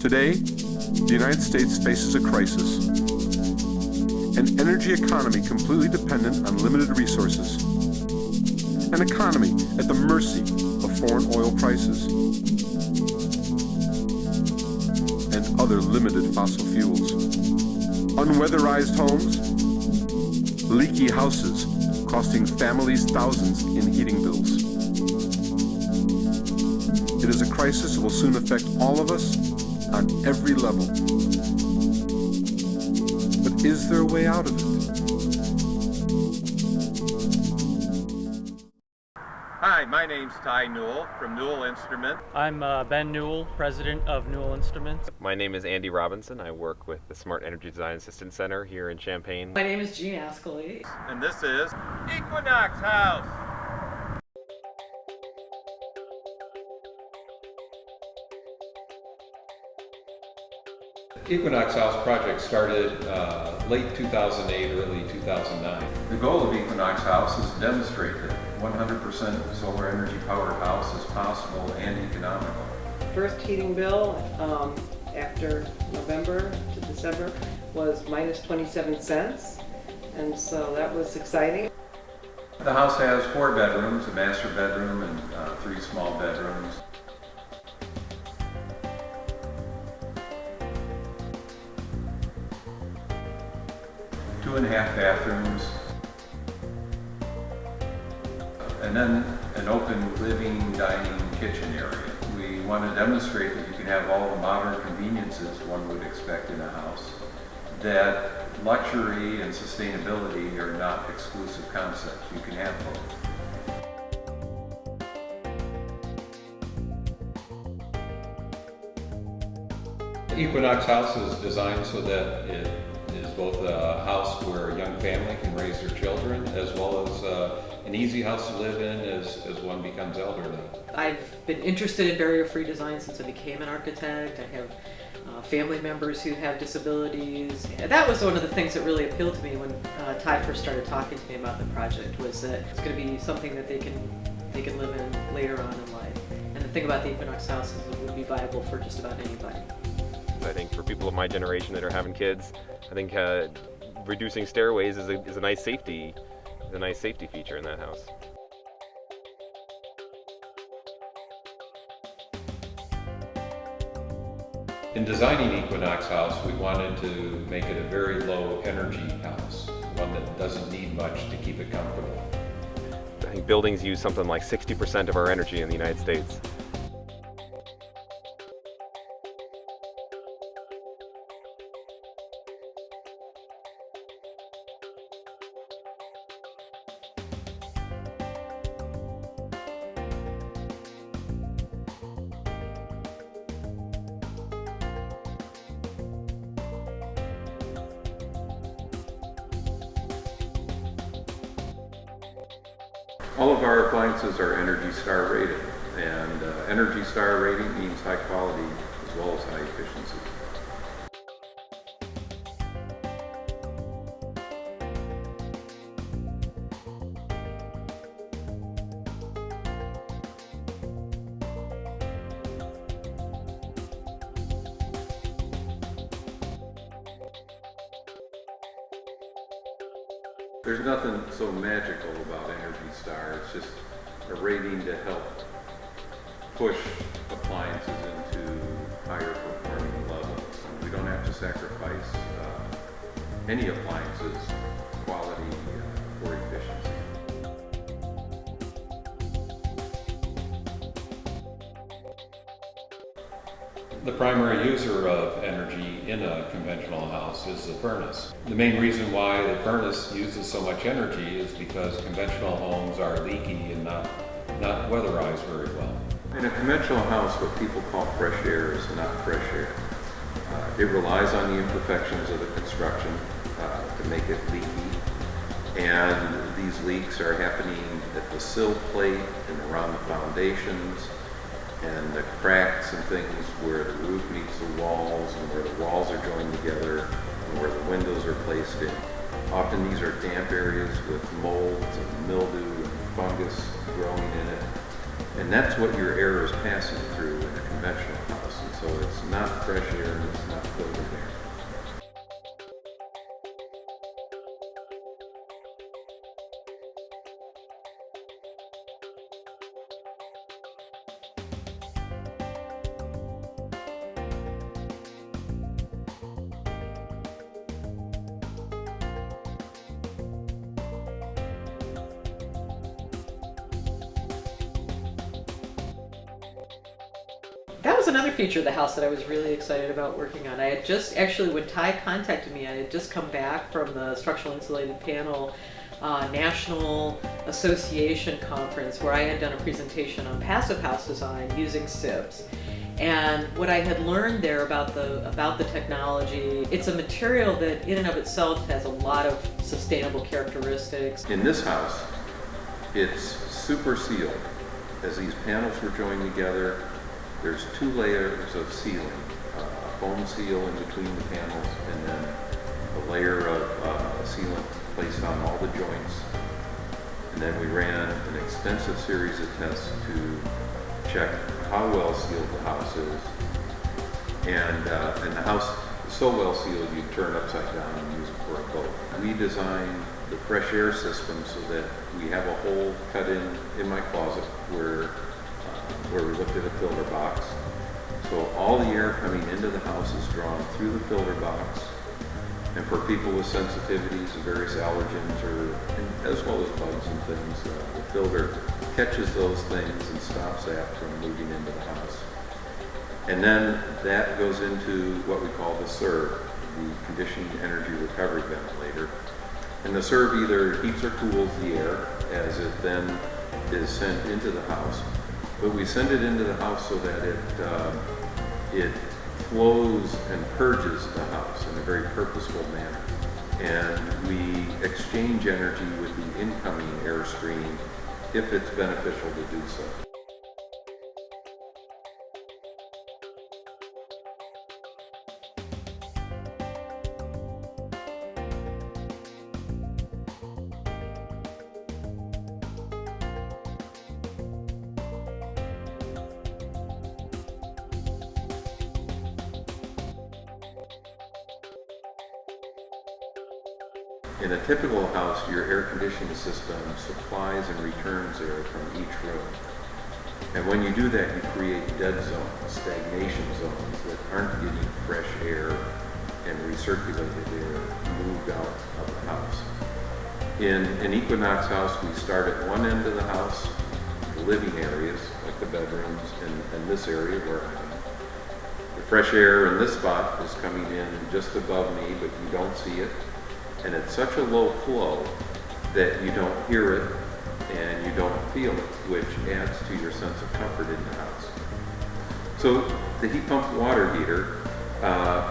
Today, the United States faces a crisis. An energy economy completely dependent on limited resources. An economy at the mercy of foreign oil prices and other limited fossil fuels. Unweatherized homes, leaky houses costing families thousands in heating bills. It is a crisis that will soon affect all of us on every level. But is there a way out of it? Hi, my name's Ty Newell from Newell Instrument. I'm Ben Newell, president of Newell Instruments. My name is Andy Robinson. I work with the Smart Energy Design Assistance Center here in Champaign. My name is Jean Ascoli. And this is Equinox House. Equinox House project started late 2008, early 2009. The goal of Equinox House is to demonstrate that 100% solar energy powered house is possible and economical. First heating bill after November to December was minus 27 cents, and so that was exciting. The house has 4 bedrooms, a master bedroom and 3 small bedrooms. Two and a half bathrooms, and then an open living, dining, kitchen area. We want to demonstrate that you can have all the modern conveniences one would expect in a house, that luxury and sustainability are not exclusive concepts. You can have both. Equinox House is designed so that it is both a house where a young family can raise their children, as well as an easy house to live in as one becomes elderly. I've been interested in barrier-free design since I became an architect. I have family members who have disabilities. And that was one of the things that really appealed to me when Ty first started talking to me about the project, was that it's going to be something that they can live in later on in life. And the thing about the Equinox House is it would be viable for just about anybody. I think for people of my generation that are having kids, I think reducing stairways is a nice safety feature in that house. In designing Equinox House, we wanted to make it a very low energy house, one that doesn't need much to keep it comfortable. I think buildings use something like 60% of our energy in the United States. All of our appliances are Energy Star rated, and Energy Star rating means high quality as well as high efficiency. There's nothing so magical about Energy Star. It's just a rating to help push appliances into higher performing levels. And we don't have to sacrifice any appliances quality or efficiency. The primary user of energy in a conventional house is the furnace. The main reason why the furnace uses so much energy is because conventional homes are leaky and not weatherized very well. In a conventional house, what people call fresh air is not fresh air. It relies on the imperfections of the construction to make it leaky. And these leaks are happening at the sill plate and around the foundations, and the cracks and things where the roof meets the walls and where the walls are joined together and where the windows are placed in. Often these are damp areas with molds and mildew and fungus growing in it. And that's what your air is passing through in a conventional house. So it's not fresh air and it's not filtered air. That was another feature of the house that I was really excited about working on. I had just, actually, when Ty contacted me, I had just come back from the Structural Insulated Panel National Association Conference where I had done a presentation on passive house design using SIPs. And what I had learned there about the technology, it's a material that in and of itself has a lot of sustainable characteristics. In this house, it's super sealed. As these panels were joined together, there's 2 layers of sealing, a foam seal in between the panels, and then a layer of sealant placed on all the joints. And then we ran an extensive series of tests to check how well sealed the house is. And the house is so well sealed you turn it upside down and use it for a boat. We designed the fresh air system so that we have a hole cut in my closet where we looked at a filter box. So all the air coming into the house is drawn through the filter box. And for people with sensitivities to various allergens, as well as bugs and things, the filter catches those things and stops that from moving into the house. And then that goes into what we call the CERV, the Conditioning Energy Recovery Ventilator. And the CERV either heats or cools the air as it then is sent into the house. But we send it into the house so that it flows and purges the house in a very purposeful manner. And we exchange energy with the incoming air stream if it's beneficial to do so. In a typical house, your air conditioning system supplies and returns air from each room. And when you do that, you create dead zones, stagnation zones that aren't getting fresh air and recirculated air moved out of the house. In an Equinox house, we start at one end of the house, the living areas, like the bedrooms, and this area where I am. The fresh air in this spot is coming in just above me, but you don't see it. And it's such a low flow that you don't hear it and you don't feel it, which adds to your sense of comfort in the house. So the heat pump water heater,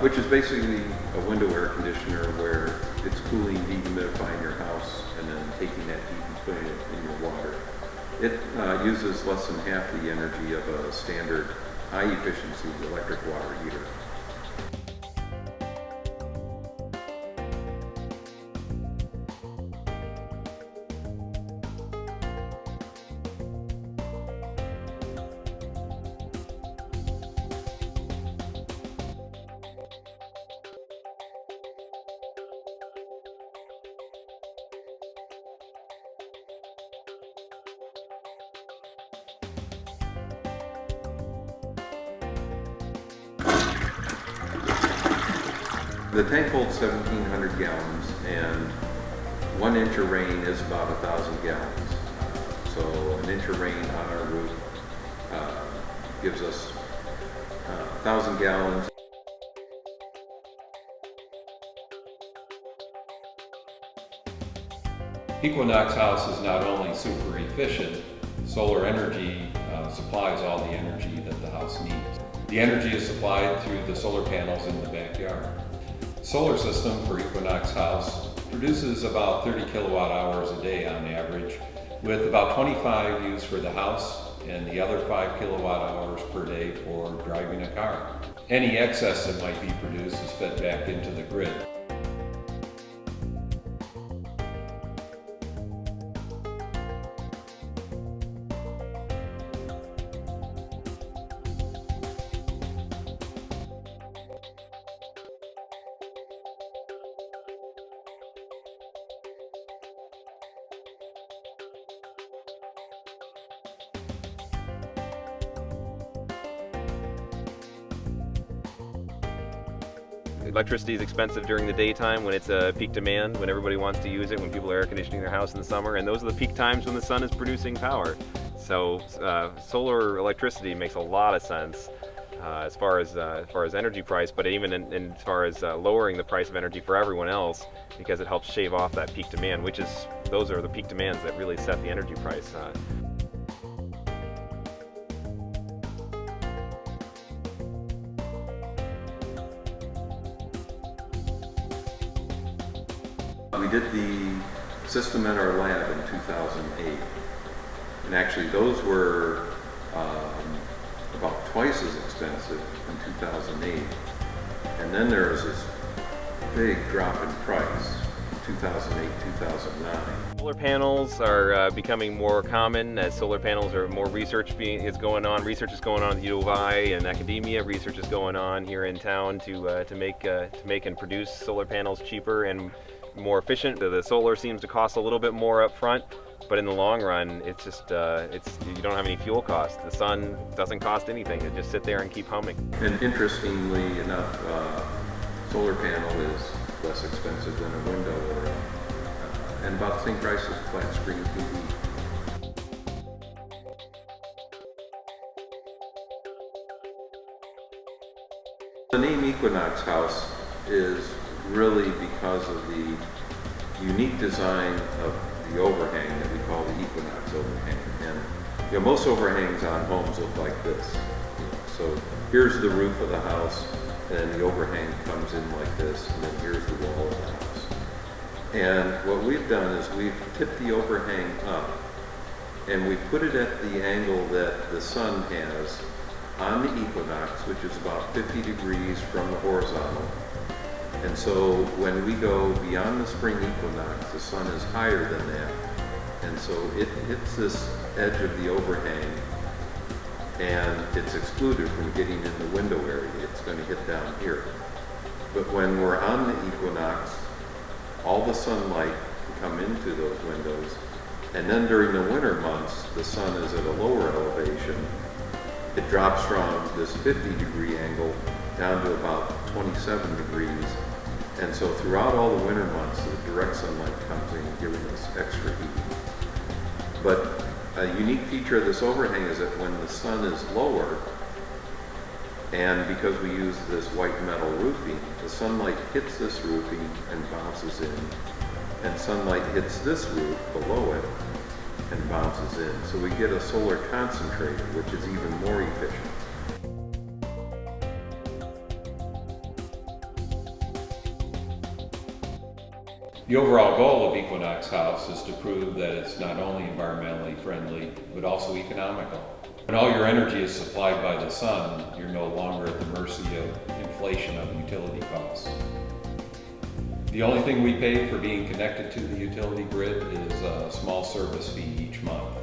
which is basically a window air conditioner where it's cooling, dehumidifying your house, and then taking that heat and putting it in your water. It uses less than half the energy of a standard high efficiency electric water heater. The tank holds 1,700 gallons, and 1 inch of rain is about 1,000 gallons. So an inch of rain on our roof gives us 1,000 gallons. Equinox House is not only super efficient, solar energy supplies all the energy that the house needs. The energy is supplied through the solar panels in the backyard. Solar system for Equinox House produces about 30 kilowatt hours a day on average, with about 25 used for the house and the other 5 kilowatt hours per day for driving a car. Any excess that might be produced is fed back into the grid. Electricity is expensive during the daytime when it's a peak demand, when everybody wants to use it, when people are air conditioning their house in the summer, and those are the peak times when the sun is producing power. So solar electricity makes a lot of sense as far as energy price, but even in as far as lowering the price of energy for everyone else, because it helps shave off that peak demand, those are the peak demands that really set the energy price. We did the system in our lab in 2008, and actually those were about twice as expensive in 2008. And then there was this big drop in price in 2008, 2009. Solar panels are becoming more common as solar panels are more research is going on. Research is going on at the U of I and academia. Research is going on here in town to make and produce solar panels cheaper and more efficient. The solar seems to cost a little bit more up front, but in the long run, it's just you don't have any fuel costs. The sun doesn't cost anything. It just sit there and keep humming. And interestingly enough, solar panel is less expensive than a window and about the same price as flat screen TV. The name Equinox House is really because of the unique design of the overhang that we call the Equinox overhang. And most overhangs on homes look like this. So here's the roof of the house, and the overhang comes in like this, and then here's the wall of the house. And what we've done is we've tipped the overhang up, and we put it at the angle that the sun has on the equinox, which is about 50 degrees from the horizontal. And so when we go beyond the spring equinox, the sun is higher than that. And so it hits this edge of the overhang, and it's excluded from getting in the window area. It's going to hit down here. But when we're on the equinox, all the sunlight can come into those windows. And then during the winter months, the sun is at a lower elevation. It drops from this 50-degree angle down to about 27 degrees. And so throughout all the winter months, the direct sunlight comes in, giving us extra heat. But a unique feature of this overhang is that when the sun is lower, and because we use this white metal roofing, the sunlight hits this roofing and bounces in, and sunlight hits this roof below it and bounces in. So we get a solar concentrator, which is even more efficient. The overall goal of Equinox House is to prove that it's not only environmentally friendly, but also economical. When all your energy is supplied by the sun, you're no longer at the mercy of inflation of utility costs. The only thing we pay for being connected to the utility grid is a small service fee each month.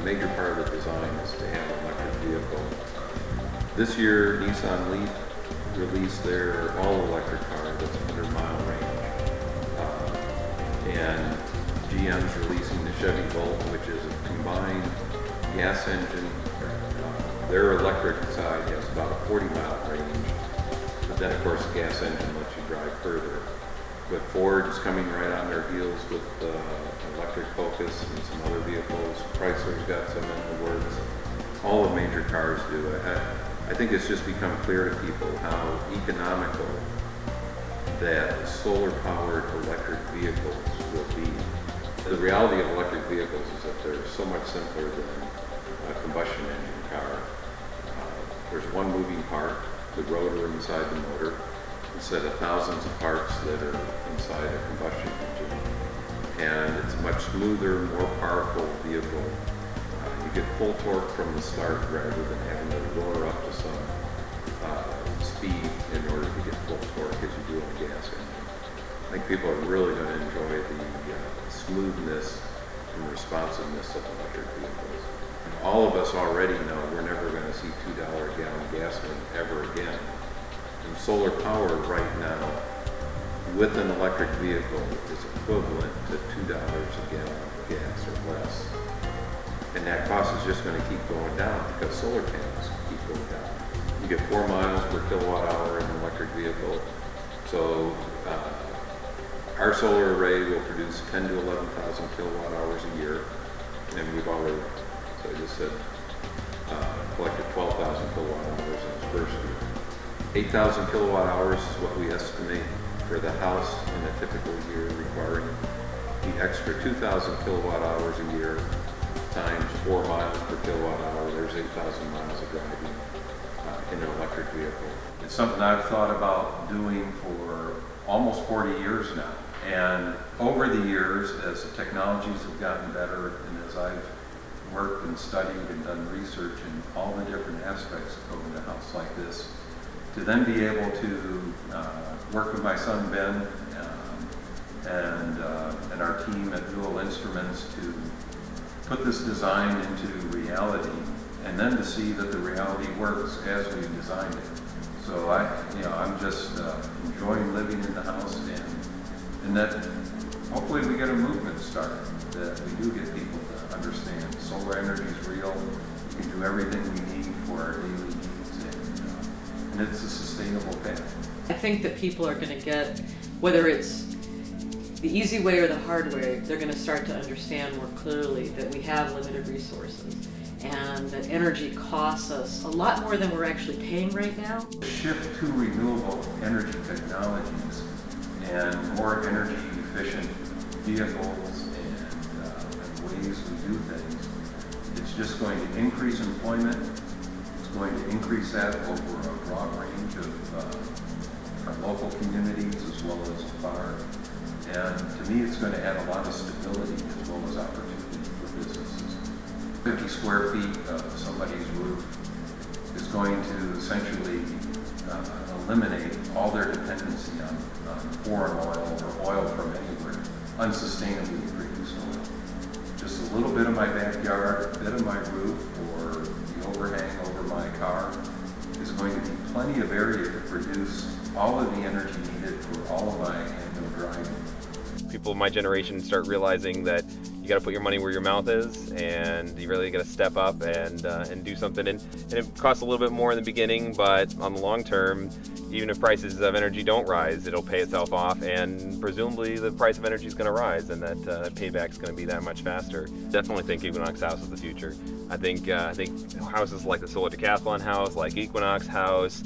major part of the design is to have an electric vehicle. This year, Nissan Leaf released their all-electric car that's 100-mile range. And GM's releasing the Chevy Volt, which is a combined gas engine. Their electric side has about a 40-mile range, but then of course the gas engine lets you drive further. But Ford's coming right on their heels with electric Focus and some other vehicles. Chrysler's got some in the works. All the major cars do it. I think it's just become clear to people how economical that solar-powered electric vehicles will be. The reality of electric vehicles is that they're so much simpler than a combustion engine car. There's one moving part, the rotor inside the motor, instead of thousands of parts that are inside a combustion engine. And it's a much smoother, more powerful vehicle. You get full torque from the start rather than having to roar up to some speed in order to get full torque as you do in a gas engine. I think people are really going to enjoy the smoothness and responsiveness of electric vehicles. And all of us already know we're never going to see $2 a gallon gasoline ever again. And solar power right now with an electric vehicle is equivalent to $2 a gallon of gas or less. And that cost is just going to keep going down because solar panels keep going down. You get 4 miles per kilowatt hour in an electric vehicle. So our solar array will produce 10 to 11,000 kilowatt hours a year. And we've already, so I just said, collected 12,000 kilowatt hours in its first year. 8,000 kilowatt hours is what we estimate for the house in a typical year, requiring the extra 2,000 kilowatt hours a year times 4 miles per kilowatt hour. There's 8,000 miles of driving in an electric vehicle. It's something I've thought about doing for almost 40 years now. And over the years, as the technologies have gotten better and as I've worked and studied and done research in all the different aspects of building a house like this, to then be able to work with my son Ben and our team at Newell Instruments to put this design into reality, and then to see that the reality works as we designed it. So I'm just enjoying living in the house, and that hopefully we get a movement started, that we do get people to understand solar energy is real. We can do everything we need for our daily needs, and it's a sustainable path. I think that people are going to get, whether it's the easy way or the hard way, they're going to start to understand more clearly that we have limited resources and that energy costs us a lot more than we're actually paying right now. The shift to renewable energy technologies and more energy efficient vehicles and ways we do things, it's just going to increase employment. It's going to increase that over a broad range of our local communities as well as far. And to me, it's going to add a lot of stability as well as opportunity for businesses. 50 square feet of somebody's roof is going to essentially eliminate all their dependency on foreign oil or oil from anywhere, unsustainably produced oil. Just a little bit of my backyard, a bit of my roof, or the overhang over my car is going to be plenty of area to produce all of the energy needed for all of my annual driving. People of my generation start realizing that you got to put your money where your mouth is, and you really got to step up and do something. And it costs a little bit more in the beginning, but on the long term, even if prices of energy don't rise, it'll pay itself off, and presumably the price of energy is going to rise, and that payback is going to be that much faster. Definitely think Equinox House is the future. I think houses like the Solar Decathlon House, like Equinox House,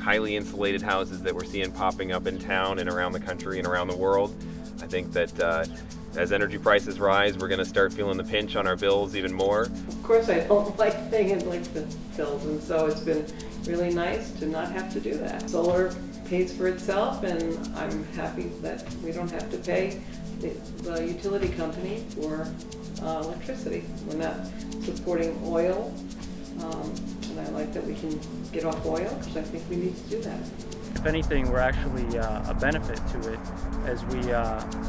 highly insulated houses that we're seeing popping up in town and around the country and around the world. I think that as energy prices rise, we're going to start feeling the pinch on our bills even more. Of course, I don't like paying like the bills, and so it's been really nice to not have to do that. Solar pays for itself, and I'm happy that we don't have to pay the utility company for electricity. We're not supporting oil, and I like that we can get off oil, because I think we need to do that. If anything, we're actually a benefit to it as we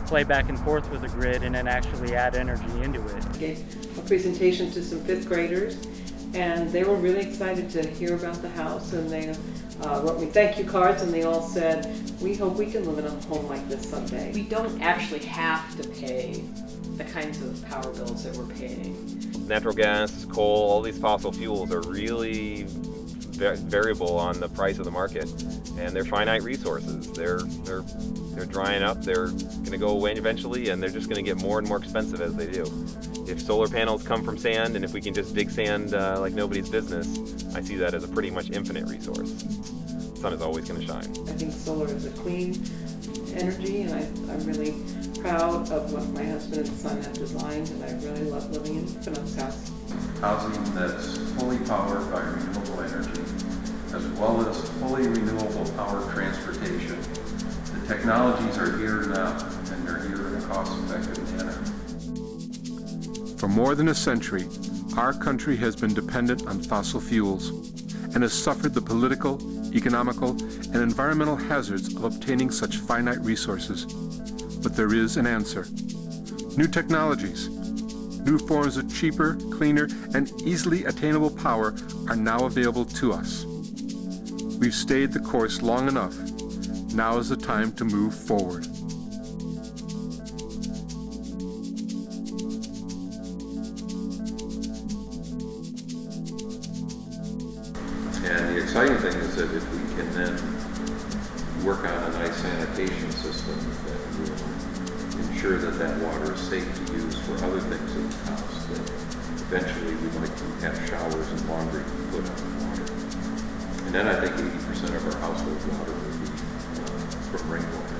play back and forth with the grid and then actually add energy into it. Gave a presentation to some 5th graders, and they were really excited to hear about the house, and they wrote me thank you cards, and they all said, we hope we can live in a home like this someday. We don't actually have to pay the kinds of power bills that we're paying. Natural gas, coal, all these fossil fuels are really variable on the price of the market, and they're finite resources. They're drying up. They're going to go away eventually, and they're just going to get more and more expensive as they do. If solar panels come from sand, and if we can just dig sand like nobody's business, I see that as a pretty much infinite resource. The sun is always going to shine. I think solar is a clean energy, and I'm really proud of what my husband and son have designed, and I really love living in Finook's house. Housing that's fully powered by renewable energy, as well as fully renewable power transportation. The technologies are here now, and they're here in a cost-effective manner. For more than a century, our country has been dependent on fossil fuels and has suffered the political, economical, and environmental hazards of obtaining such finite resources. But there is an answer. New technologies, new forms of cheaper, cleaner, and easily attainable power are now available to us. We've stayed the course long enough. Now is the time to move forward. And the exciting thing is that if we can then work on a nice sanitation system that will ensure that that water is safe to use for other things in the house, that eventually we'd like to have showers and laundry put on the water. And then I think 80% of our household water will be from rainwater.